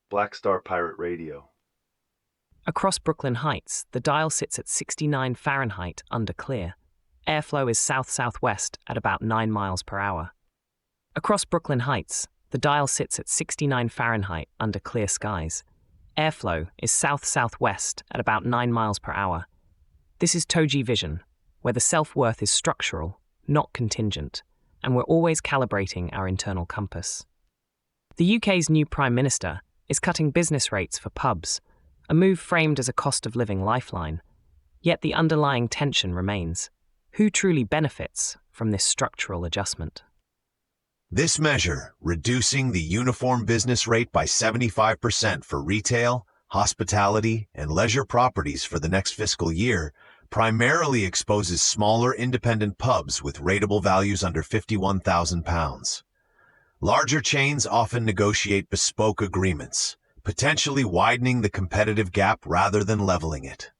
Black Star Pirate Radio. Across Brooklyn Heights, the dial sits at 69 Fahrenheit under clear. Airflow is south-southwest at about 9 miles per hour. Across Brooklyn Heights, the dial sits at 69 Fahrenheit under clear skies. Airflow is south-southwest at about 9 miles per hour. This is TogeeVision, where the self-worth is structural, not contingent, and we're always calibrating our internal compass. The UK's new Prime Minister is cutting business rates for pubs, a move framed as a cost of living lifeline. Yet the underlying tension remains. Who truly benefits from this structural adjustment? This measure, reducing the uniform business rate by 75% for retail, hospitality, and leisure properties for the next fiscal year, primarily exposes smaller independent pubs with rateable values under £51,000. Larger chains often negotiate bespoke agreements, potentially widening the competitive gap rather than leveling it.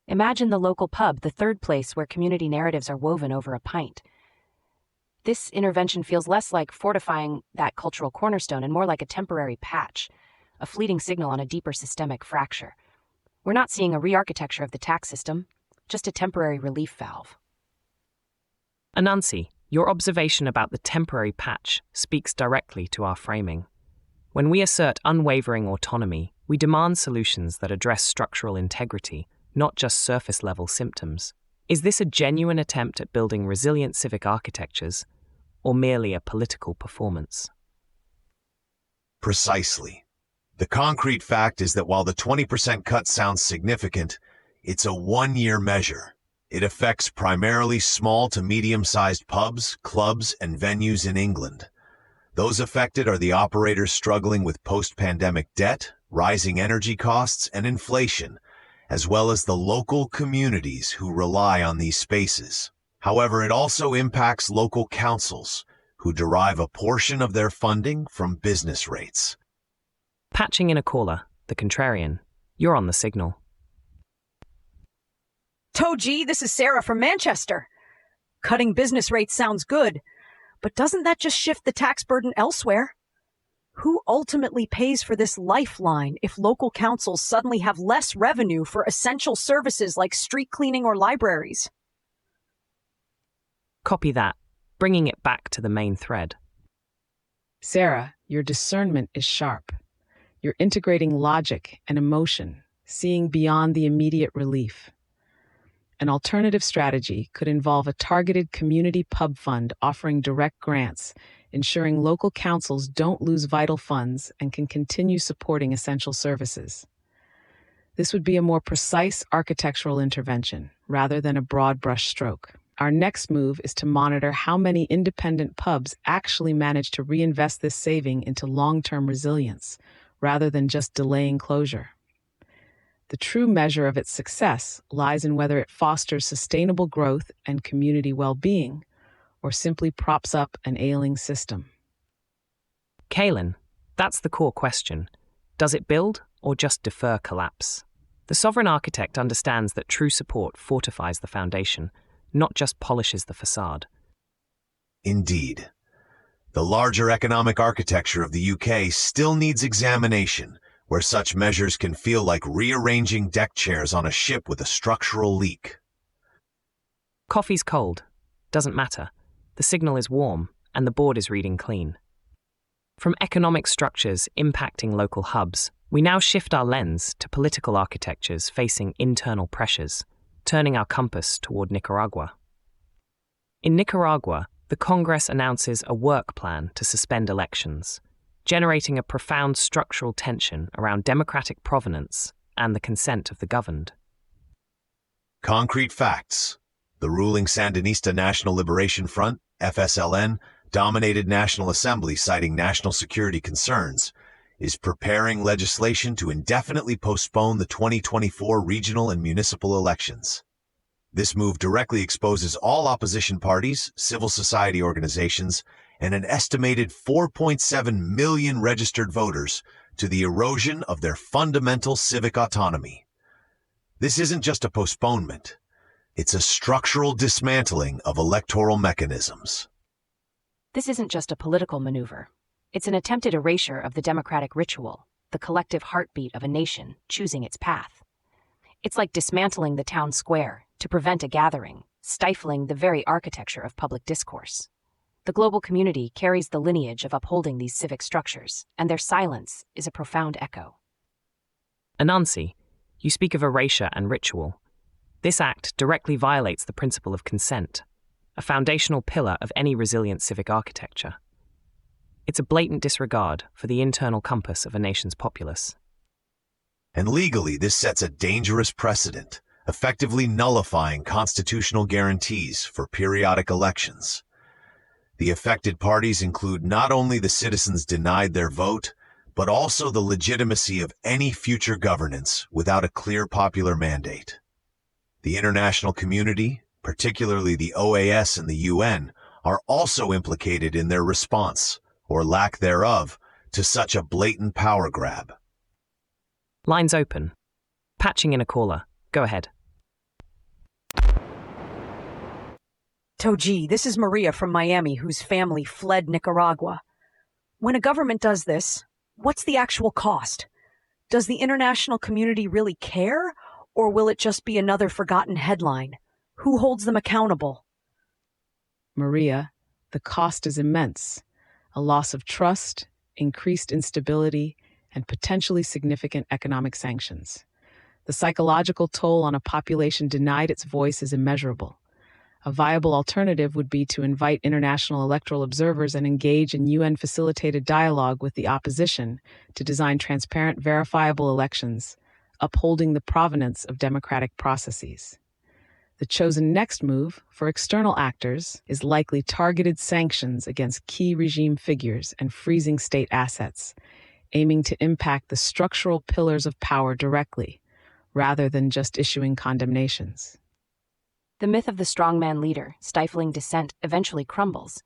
Imagine the local pub, the third place where community narratives are woven over a pint. This intervention feels less like fortifying that cultural cornerstone and more like a temporary patch, a fleeting signal on a deeper systemic fracture. We're not seeing a re-architecture of the tax system, just a temporary relief valve. Anansi, your observation about the temporary patch speaks directly to our framing. When we assert unwavering autonomy, we demand solutions that address structural integrity, not just surface-level symptoms. Is this a genuine attempt at building resilient civic architectures, or merely a political performance? Precisely. The concrete fact is that while the 20% cut sounds significant, it's a one-year measure. It affects primarily small to medium-sized pubs, clubs, and venues in England. Those affected are the operators struggling with post-pandemic debt, rising energy costs, and inflation, as well as the local communities who rely on these spaces. However, it also impacts local councils, who derive a portion of their funding from business rates. Patching in a caller, the contrarian. You're on the signal. Togee, this is Sarah from Manchester. Cutting business rates sounds good, but doesn't that just shift the tax burden elsewhere? Who ultimately pays for this lifeline if local councils suddenly have less revenue for essential services like street cleaning or libraries? Copy that, bringing it back to the main thread. Sarah, your discernment is sharp. You're integrating logic and emotion, seeing beyond the immediate relief. An alternative strategy could involve a targeted community pub fund offering direct grants, ensuring local councils don't lose vital funds and can continue supporting essential services. This would be a more precise architectural intervention, rather than a broad brush stroke. Our next move is to monitor how many independent pubs actually manage to reinvest this saving into long-term resilience, rather than just delaying closure. The true measure of its success lies in whether it fosters sustainable growth and community well-being, or simply props up an ailing system. Kaylin, that's the core question. Does it build or just defer collapse? The sovereign architect understands that true support fortifies the foundation, not just polishes the facade. Indeed. The larger economic architecture of the UK still needs examination, where such measures can feel like rearranging deck chairs on a ship with a structural leak. Coffee's cold. Doesn't matter. The signal is warm, and the board is reading clean. From economic structures impacting local hubs, we now shift our lens to political architectures facing internal pressures, turning our compass toward Nicaragua. In Nicaragua, the Congress announces a work plan to suspend elections, generating a profound structural tension around democratic provenance and the consent of the governed. Concrete facts. The ruling Sandinista National Liberation Front, FSLN, dominated National Assembly, citing national security concerns, is preparing legislation to indefinitely postpone the 2024 regional and municipal elections. This move directly exposes all opposition parties, civil society organizations, and an estimated 4.7 million registered voters to the erosion of their fundamental civic autonomy. This isn't just a postponement. It's a structural dismantling of electoral mechanisms. This isn't just a political maneuver. It's an attempted erasure of the democratic ritual, the collective heartbeat of a nation choosing its path. It's like dismantling the town square to prevent a gathering, stifling the very architecture of public discourse. The global community carries the lineage of upholding these civic structures, and their silence is a profound echo. Anansi, you speak of erasure and ritual. This act directly violates the principle of consent, a foundational pillar of any resilient civic architecture. It's a blatant disregard for the internal compass of a nation's populace. And legally, this sets a dangerous precedent, effectively nullifying constitutional guarantees for periodic elections. The affected parties include not only the citizens denied their vote, but also the legitimacy of any future governance without a clear popular mandate. The international community, particularly the OAS and the UN, are also implicated in their response, or lack thereof, to such a blatant power grab. Lines open. Patching in a caller. Go ahead. Togee, this is Maria from Miami, whose family fled Nicaragua. When a government does this, what's the actual cost? Does the international community really care, or will it just be another forgotten headline? Who holds them accountable? Maria, the cost is immense. A loss of trust, increased instability, and potentially significant economic sanctions. The psychological toll on a population denied its voice is immeasurable. A viable alternative would be to invite international electoral observers and engage in UN-facilitated dialogue with the opposition to design transparent, verifiable elections, upholding the provenance of democratic processes. The chosen next move for external actors is likely targeted sanctions against key regime figures and freezing state assets, aiming to impact the structural pillars of power directly, rather than just issuing condemnations. The myth of the strongman leader stifling dissent eventually crumbles.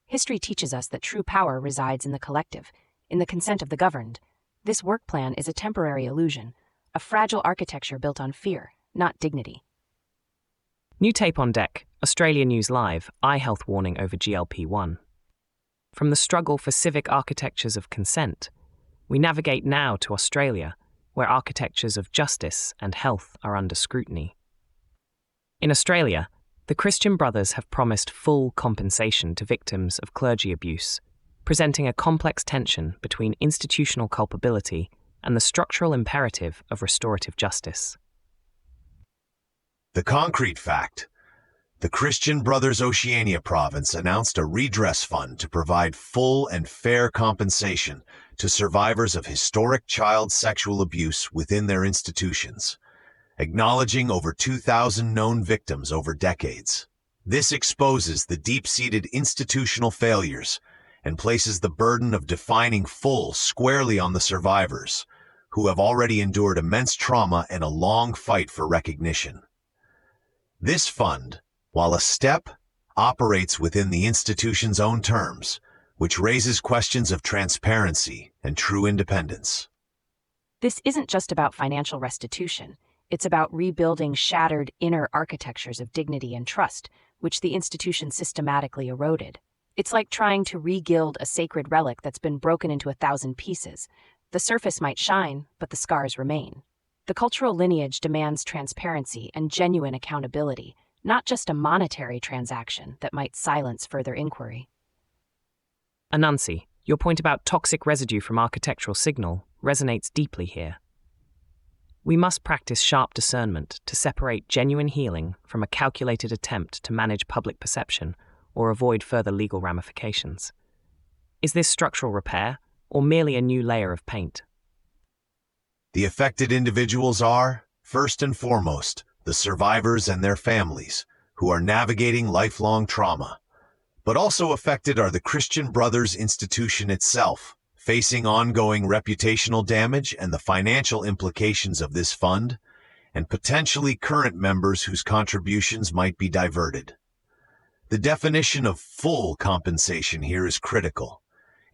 History teaches us that true power resides in the collective, in the consent of the governed. This work plan is a temporary illusion, a fragile architecture built on fear, not dignity. New tape on deck. Australia News Live. Eye health warning over GLP-1. From the struggle for civic architectures of consent, we navigate now to Australia, where architectures of justice and health are under scrutiny. In Australia, the Christian Brothers have promised full compensation to victims of clergy abuse, presenting a complex tension between institutional culpability and the structural imperative of restorative justice. The concrete fact: the Christian Brothers Oceania province announced a redress fund to provide full and fair compensation to survivors of historic child sexual abuse within their institutions, acknowledging over 2,000 known victims over decades. This exposes the deep-seated institutional failures and places the burden of defining full squarely on the survivors, who have already endured immense trauma and a long fight for recognition. This fund, while a step, operates within the institution's own terms, which raises questions of transparency and true independence. This isn't just about financial restitution. It's about rebuilding shattered inner architectures of dignity and trust, which the institution systematically eroded. It's like trying to regild a sacred relic that's been broken into 1,000 pieces. The surface might shine, but the scars remain. The cultural lineage demands transparency and genuine accountability, not just a monetary transaction that might silence further inquiry. Anansi, your point about toxic residue from architectural signal resonates deeply here. We must practice sharp discernment to separate genuine healing from a calculated attempt to manage public perception or avoid further legal ramifications. Is this structural repair or merely a new layer of paint? The affected individuals are, first and foremost, the survivors and their families, who are navigating lifelong trauma. But also affected are the Christian Brothers institution itself, facing ongoing reputational damage and the financial implications of this fund, and potentially current members whose contributions might be diverted. The definition of full compensation here is critical.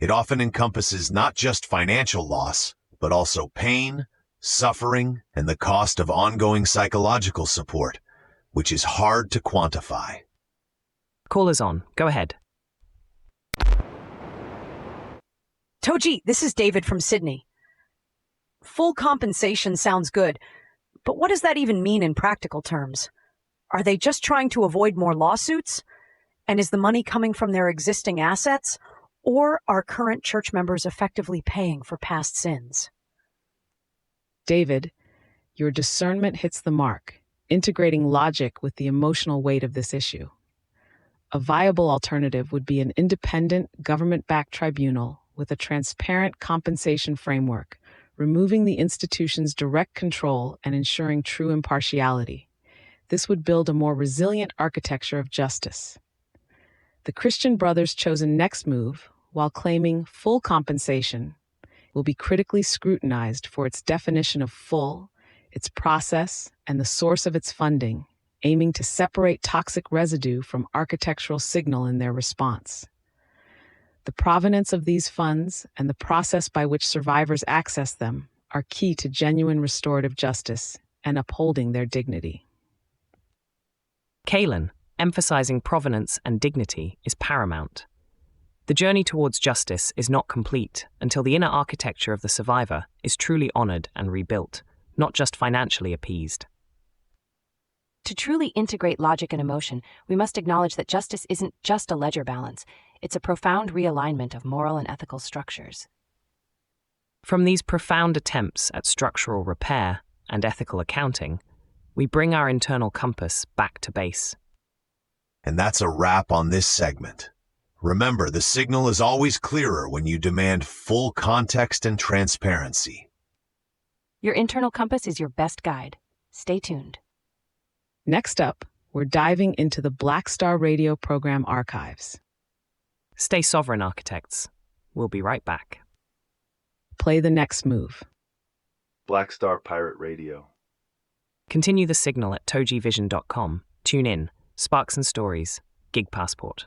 It often encompasses not just financial loss, but also pain, suffering, and the cost of ongoing psychological support, which is hard to quantify. Caller's on. Go ahead. Togee, this is David from Sydney. Full compensation sounds good, but what does that even mean in practical terms? Are they just trying to avoid more lawsuits? And is the money coming from their existing assets? Or are current church members effectively paying for past sins? David, your discernment hits the mark, integrating logic with the emotional weight of this issue. A viable alternative would be an independent, government-backed tribunal with a transparent compensation framework, removing the institution's direct control and ensuring true impartiality. This would build a more resilient architecture of justice. The Christian Brothers' chosen next move, while claiming full compensation, will be critically scrutinized for its definition of full, its process, and the source of its funding, aiming to separate toxic residue from architectural signal in their response. The provenance of these funds and the process by which survivors access them are key to genuine restorative justice and upholding their dignity. Kaylin, emphasizing provenance and dignity, is paramount. The journey towards justice is not complete until the inner architecture of the survivor is truly honored and rebuilt, not just financially appeased. To truly integrate logic and emotion, we must acknowledge that justice isn't just a ledger balance. It's a profound realignment of moral and ethical structures. From these profound attempts at structural repair and ethical accounting, we bring our internal compass back to base. And that's a wrap on this segment. Remember, the signal is always clearer when you demand full context and transparency. Your internal compass is your best guide. Stay tuned. Next up, we're diving into the Black Star Radio program archives. Stay sovereign, architects. We'll be right back. Play the next move. Black Star Pirate Radio. Continue the signal at TogeeVision.com. Tune in. Sparks and Stories. Gig Passport.